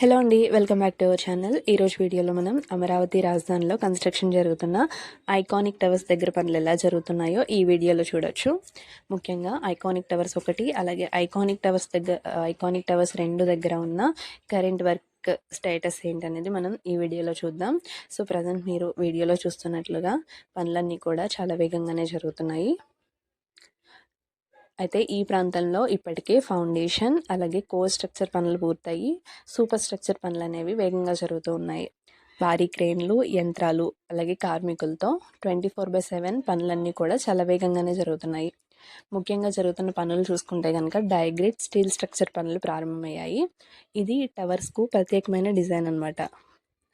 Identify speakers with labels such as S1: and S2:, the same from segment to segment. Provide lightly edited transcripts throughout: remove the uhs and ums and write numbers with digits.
S1: Hello అండి, welcome back to our channel. ఈరోజు వీడియోలో మనం అమరావతి రాజధానిలో కన్స్ట్రక్షన్ జరుగుతున్న ఐకానిక్ టవర్స్ దగ్గర పనులు ఎలా జరుగుతున్నాయో ఈ వీడియోలో చూడొచ్చు. ముఖ్యంగా ఐకానిక్ టవర్స్ 1 అలాగే ఐకానిక్ టవర్స్ 2 దగ్గర ఉన్న కరెంట్ వర్క్ స్టేటస్ ఏంటనేది మనం ఈ వీడియోలో చూద్దాం. సో ప్రజెంట్ మీరు వీడియోలో చూస్తున్నట్లుగా పనులన్నీ కూడా చాలా వేగంగానే జరుగుతున్నాయి. అయితే ఈ ప్రాంతంలో ఇప్పటికే ఫౌండేషన్ అలాగే కోర్ స్ట్రక్చర్ పనులు పూర్తయి సూపర్ స్ట్రక్చర్ పనులు అనేవి వేగంగా జరుగుతూ ఉన్నాయి. భారీ క్రేన్లు, యంత్రాలు అలాగే కార్మికులతో 24/7 పనులన్నీ కూడా చాలా వేగంగానే జరుగుతున్నాయి. ముఖ్యంగా జరుగుతున్న పనులు చూసుకుంటే కనుక డయాగ్రిడ్ స్టీల్ స్ట్రక్చర్ పనులు ప్రారంభమయ్యాయి. ఇది టవర్స్కు ప్రత్యేకమైన డిజైన్ అనమాట.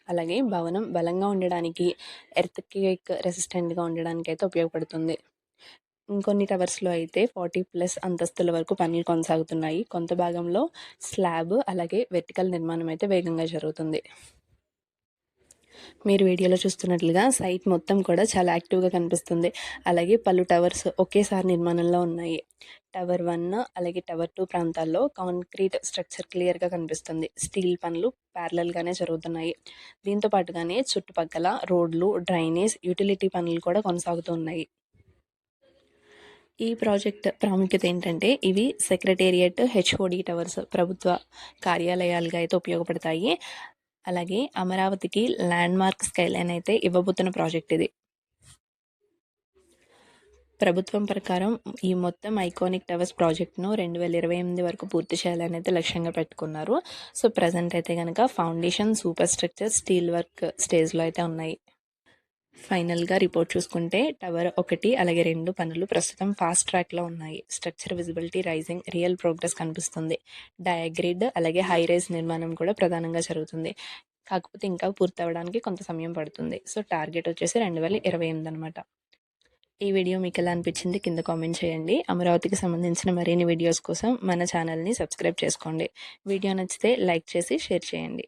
S1: అలాగే భవనం బలంగా ఉండడానికి, ఎర్త్క్వేక్ రెసిస్టెంట్గా ఉండడానికి అయితే ఉపయోగపడుతుంది. ఇంకొన్ని టవర్స్లో అయితే 40+ అంతస్తుల వరకు పనులు కొనసాగుతున్నాయి. కొంత భాగంలో స్లాబ్ అలాగే వెర్టికల్ నిర్మాణం అయితే వేగంగా జరుగుతుంది. మీరు వీడియోలో చూస్తున్నట్లుగా సైట్ మొత్తం కూడా చాలా యాక్టివ్గా కనిపిస్తుంది. అలాగే పలు టవర్స్ ఒకేసారి నిర్మాణంలో ఉన్నాయి. టవర్ 1 అలాగే టవర్ 2 ప్రాంతాల్లో కాంక్రీట్ స్ట్రక్చర్ క్లియర్గా కనిపిస్తుంది. స్టీల్ పనులు ప్యారలల్గానే జరుగుతున్నాయి. దీంతో పాటుగానే చుట్టుపక్కల రోడ్లు, డ్రైనేజ్, యూటిలిటీ పనులు కూడా కొనసాగుతూ ఉన్నాయి. ఈ ప్రాజెక్ట్ ప్రాముఖ్యత ఏంటంటే ఇవి సెక్రటేరియట్, హెచ్ఓడి టవర్స్ ప్రభుత్వ కార్యాలయాలుగా అయితే ఉపయోగపడతాయి. అలాగే అమరావతికి ల్యాండ్మార్క్ స్కైలైన్ అయితే ఇవ్వబోతున్న ప్రాజెక్ట్ ఇది. ప్రభుత్వం ప్రకారం ఈ మొత్తం ఐకానిక్ టవర్స్ ప్రాజెక్ట్ను 2028 వరకు పూర్తి చేయాలని అయితే లక్ష్యంగా పెట్టుకున్నారు. సో ప్రజెంట్ అయితే కనుక foundation, super structure, steel work స్టేజ్లో అయితే ఉన్నాయి. ఫైనల్గా రిపోర్ట్ చూసుకుంటే టవర్ 1 అలాగే 2 పనులు ప్రస్తుతం ఫాస్ట్ ట్రాక్లో ఉన్నాయి. Structure visibility rising, real progress కనిపిస్తుంది. డయాగ్రిడ్ అలాగే హై రైజ్ నిర్మాణం కూడా ప్రధానంగా జరుగుతుంది. కాకపోతే ఇంకా పూర్తవడానికి కొంత సమయం పడుతుంది. సో టార్గెట్ వచ్చేసి 2028 అనమాట. ఈ వీడియో మీకు ఎలా అనిపించింది కింద కామెంట్ చేయండి. అమరావతికి సంబంధించిన మరిన్ని వీడియోస్ కోసం మన ఛానల్ని సబ్స్క్రైబ్ చేసుకోండి. వీడియో నచ్చితే లైక్ చేసి షేర్ చేయండి.